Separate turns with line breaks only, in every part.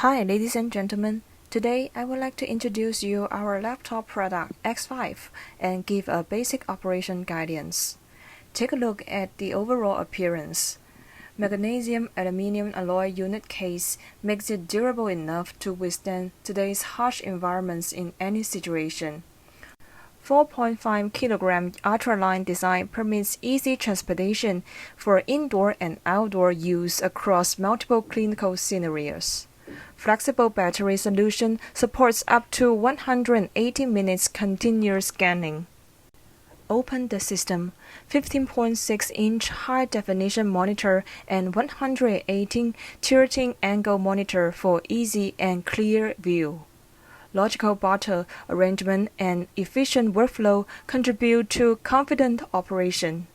Hi ladies and gentlemen, today I would like to introduce you our laptop product X5 and give a basic operation guidance. Take a look at the overall appearance. Magnesium aluminum alloy unit case makes it durable enough to withstand today's harsh environments in any situation. 4.5 kg ultraline design permits easy transportation for indoor and outdoor use across multiple clinical scenarios. Flexible battery solution supports up to 180 minutes continuous scanning. Open the system. 15.6-inch high-definition monitor and 118 tilting angle monitor for easy and clear view. Logical bottle arrangement and efficient workflow contribute to confident operation.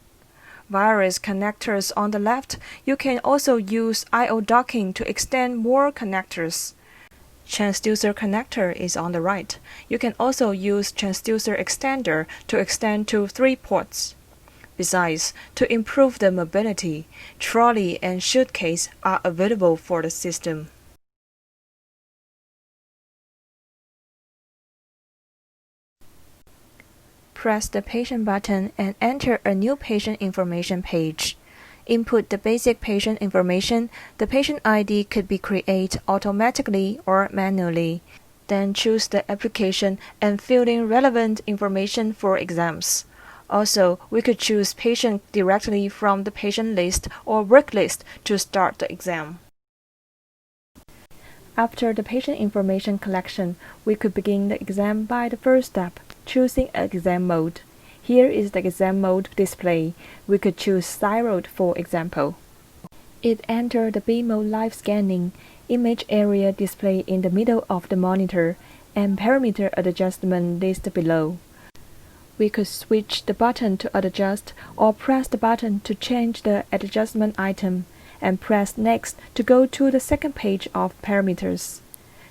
Various connectors on the left, you can also use I/O docking to extend more connectors. Transducer connector is on the right. You can also use transducer extender to extend to 3 ports. Besides, to improve the mobility, trolley and suitcase are available for the system. Press the patient button and enter a new patient information page. Input the basic patient information. The patient ID could be created automatically or manually. Then choose the application and fill in relevant information for exams. Also, we could choose patient directly from the patient list or work list to start the exam. After the patient information collection, we could begin the exam by the first step, choosing an exam mode. Here is the exam mode display. We could choose thyroid for example. It enters the B mode live scanning, image area display in the middle of the monitor, and parameter adjustment list below. We could switch the button to adjust or press the button to change the adjustment item, and press Next to go to the second page of parameters.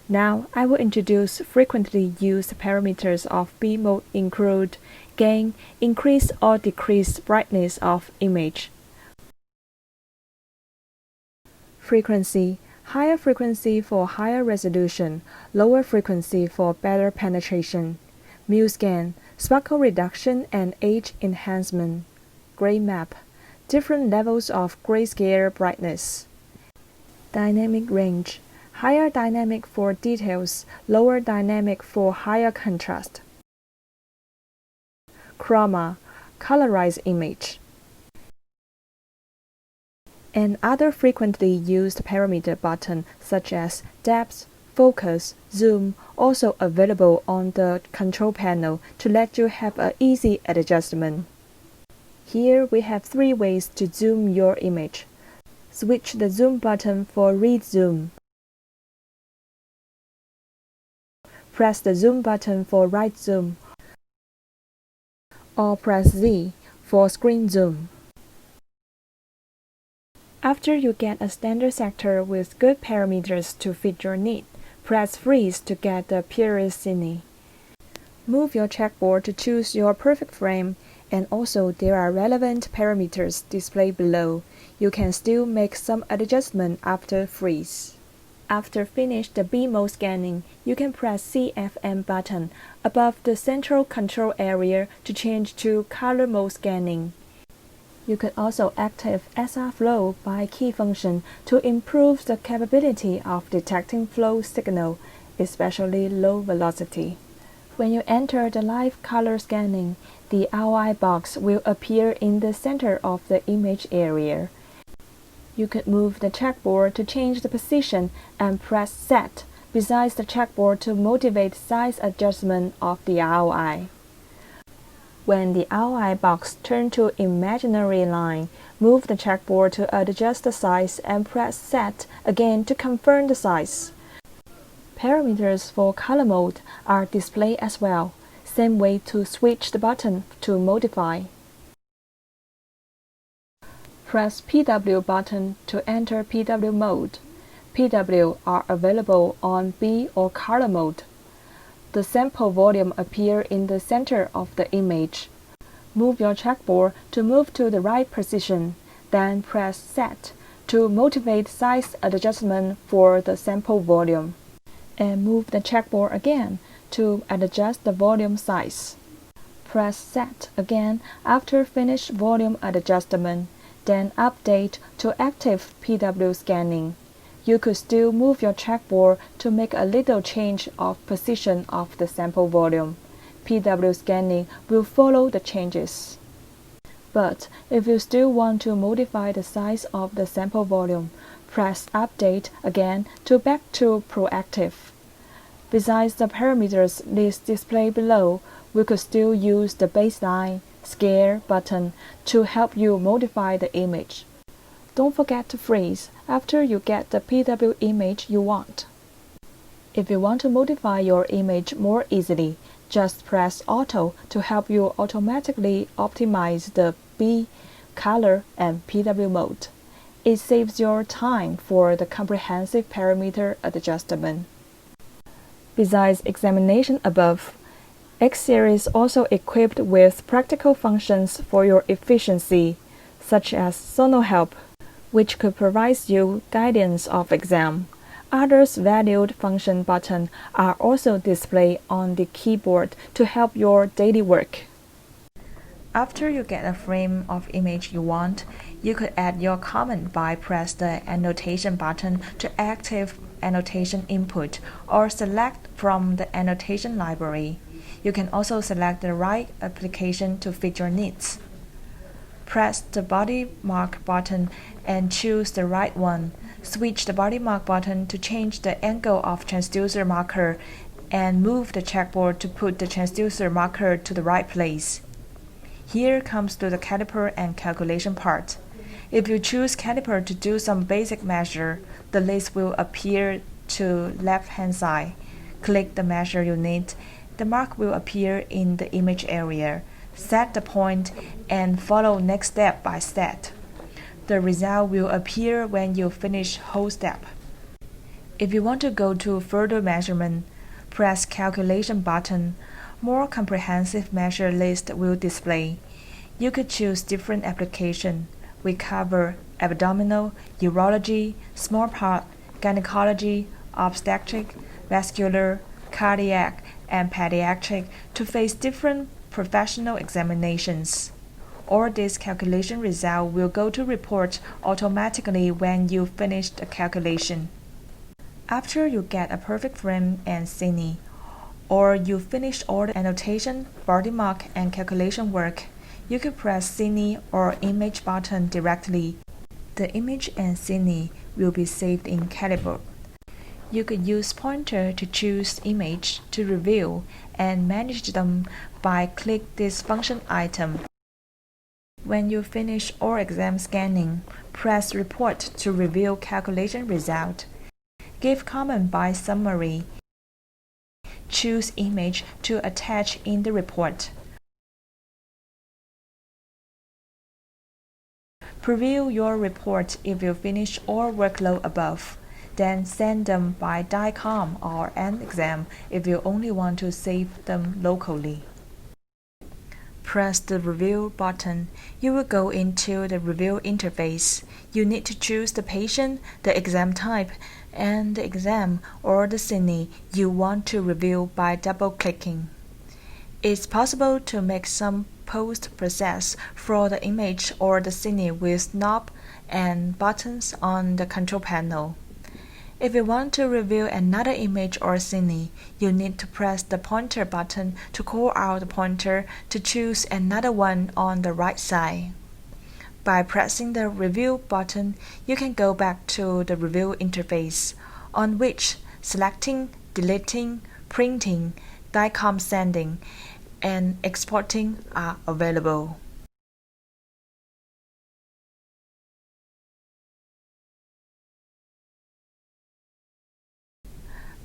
Now, I will introduce frequently used parameters of B mode include gain, increase or decrease brightness of image. Frequency, higher frequency for higher resolution, lower frequency for better penetration. Mu scan, sparkle reduction and age enhancement. Gray map, different levels of grayscale brightness. Dynamic range, higher dynamic for details, lower dynamic for higher contrast. Chroma, colorized image. And other frequently used parameter buttons such as depth, focus, zoom, also available on the control panel to let you have an easy adjustment. Here we have 3 ways to zoom your image. Switch the zoom button for read zoom. Press the zoom button for right zoom, or press Z for screen zoom. After you get a standard sector with good parameters to fit your need, press Freeze to get the period scene. Move your checkboard to choose your perfect frame, and also there are relevant parameters displayed below. You can still make some adjustment after freeze. After finish the B mode scanning, you can press CFM button above the central control area to change to color mode scanning. You can also activate SR flow by key function to improve the capability of detecting flow signal, especially low velocity. When you enter the live color scanning, the ROI box will appear in the center of the image area. You could move the checkboard to change the position and press Set, besides the checkboard to motivate size adjustment of the ROI. When the ROI box turns to imaginary line, move the checkboard to adjust the size and press Set again to confirm the size. Parameters for color mode are displayed as well. Same way to switch the button to modify. Press PW button to enter PW mode. PW are available on B or color mode. The sample volume appears in the center of the image. Move your checkboard to move to the right position, then press Set to motivate size adjustment for the sample volume, and move the checkboard again to adjust the volume size. Press Set again after finish volume adjustment, then update to active PW scanning. You could still move your checkboard to make a little change of position of the sample volume. PW scanning will follow the changes. But if you still want to modify the size of the sample volume, press Update again to back to Proactive. Besides the parameters list displayed below, we could still use the Baseline Scale button to help you modify the image. Don't forget to freeze after you get the PW image you want. If you want to modify your image more easily, just press Auto to help you automatically optimize the B, color, and PW mode. It saves your time for the comprehensive parameter adjustment. Besides examination above, X-Series also equipped with practical functions for your efficiency, such as Sono Help, which could provide you guidance of exam. Others valued function buttons are also displayed on the keyboard to help your daily work. After you get a frame of image you want, you could add your comment by press the annotation button to active annotation input or select from the annotation library. You can also select the right application to fit your needs. Press the body mark button and choose the right one. Switch the body mark button to change the angle of transducer marker and move the checkboard to put the transducer marker to the right place. Here comes to the caliper and calculation part. If you choose caliper to do some basic measure, the list will appear to left-hand side. Click the measure you need. The mark will appear in the image area. Set the point and follow next step by step. The result will appear when you finish whole step. If you want to go to further measurement, press Calculation button. More comprehensive measure list will display. You could choose different application. We cover abdominal, urology, small part, gynecology, obstetric, vascular, cardiac, and pediatric to face different professional examinations. All these calculation results will go to report automatically when you finish the calculation. After you get a perfect frame and cine, or you finish all the annotation, body mark, and calculation work, you can press Cine or Image button directly. The image and cine will be saved in Calibre. You could use pointer to choose image to review and manage them by click this function item. When you finish all exam scanning, press Report to review calculation result. Give comment by summary. Choose image to attach in the report. Preview your report if you finish all workload above. Then send them by DICOM or N-Exam if you only want to save them locally. Press the Review button. You will go into the review interface. You need to choose the patient, the exam type, and the exam or the cine you want to review by double-clicking. It's possible to make some post-process for the image or the cine with knob and buttons on the control panel. If you want to review another image or cine, you need to press the pointer button to call out the pointer to choose another one on the right side. By pressing the Review button, you can go back to the review interface, on which selecting, deleting, printing, DICOM sending, and exporting are available.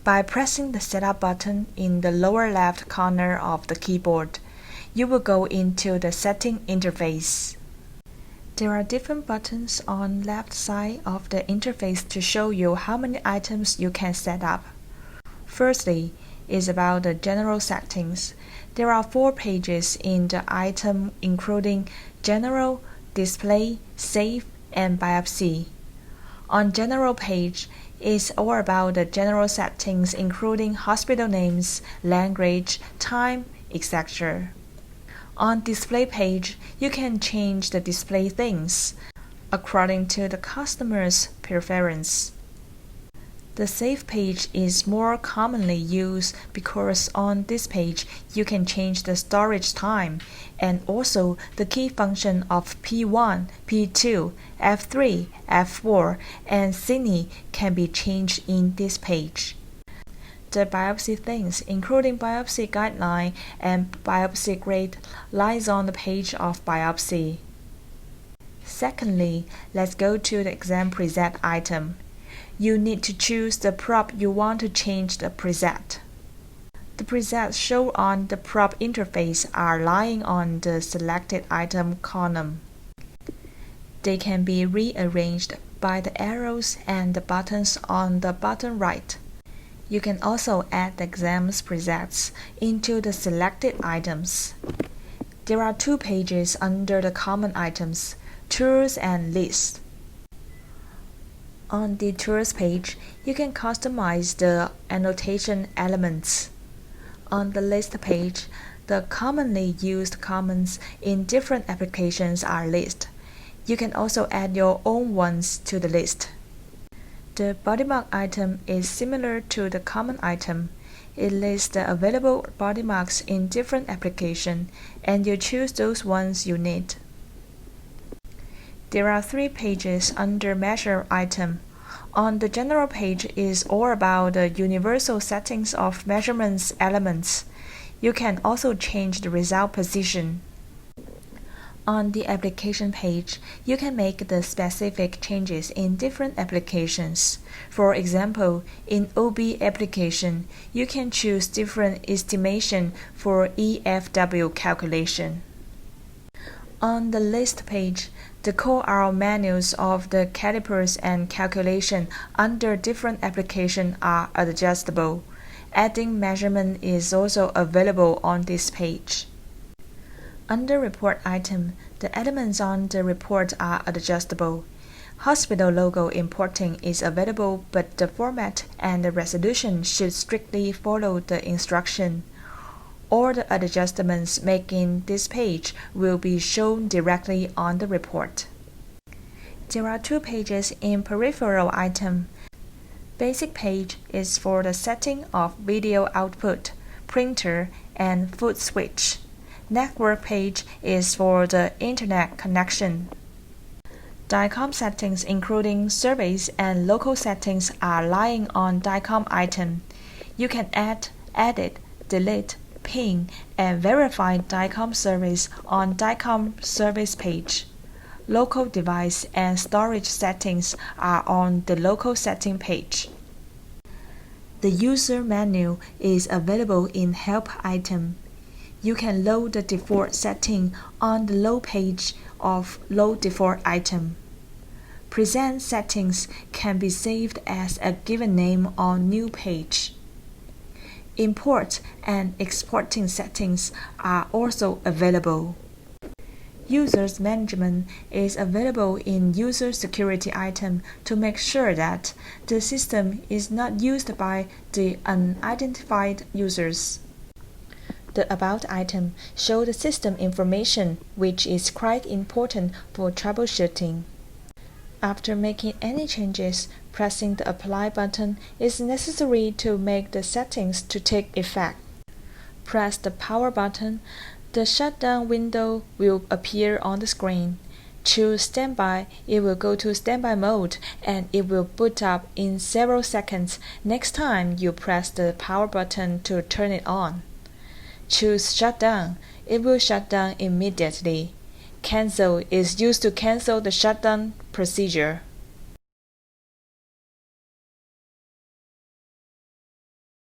By pressing the Setup button in the lower left corner of the keyboard, you will go into the Setting interface. There are different buttons on the left side of the interface to show you how many items you can set up. Firstly, is about the general settings. There are 4 pages in the item including General, Display, Save, and Biopsy. On General page, it's all about the general settings including hospital names, language, time, etc. On Display page, you can change the display things according to the customer's preference. The Save page is more commonly used because on this page you can change the storage time, and also the key function of P1, P2, F3, F4, and Cine can be changed in this page. The biopsy things, including biopsy guideline and biopsy grade, lies on the page of biopsy. Secondly, let's go to the exam preset item. You need to choose the prop you want to change the preset. The presets shown on the prop interface are lying on the selected item column. They can be rearranged by the arrows and the buttons on the bottom right. You can also add the exams presets into the selected items. There are two pages under the common items, Tools and List. On the Tools page, you can customize the annotation elements. On the List page, the commonly used comments in different applications are listed. You can also add your own ones to the list. The bodymark item is similar to the common item. It lists the available bodymarks in different applications, and you choose those ones you need. There are three pages under Measure item. On the General page is all about the universal settings of measurements elements. You can also change the result position. On the Application page, you can make the specific changes in different applications. For example, in OB application, you can choose different estimation for EFW calculation. On the List page, the core arrow menus of the calipers and calculation under different applications are adjustable. Adding measurement is also available on this page. Under Report item, the elements on the report are adjustable. Hospital logo importing is available, but the format and the resolution should strictly follow the instruction. All the adjustments made in this page will be shown directly on the report. There are two pages in Peripheral item. Basic page is for the setting of video output, printer, and foot switch. Network page is for the internet connection. DICOM settings including service and local settings are lying on DICOM item. You can add, edit, delete, ping, and verify DICOM service on DICOM service page. Local device and storage settings are on the local setting page. The user menu is available in Help item. You can load the default setting on the Load page of Load default item. Present settings can be saved as a given name on New page. Import and exporting settings are also available. Users management is available in User Security item to make sure that the system is not used by the unidentified users. The About item shows the system information, which is quite important for troubleshooting. After making any changes, pressing the Apply button is necessary to make the settings to take effect. Press the Power button. The shutdown window will appear on the screen. Choose Standby. It will go to standby mode and it will boot up in several seconds next time you press the Power button to turn it on. Choose Shutdown. It will shut down immediately. Cancel is used to cancel the shutdown procedure.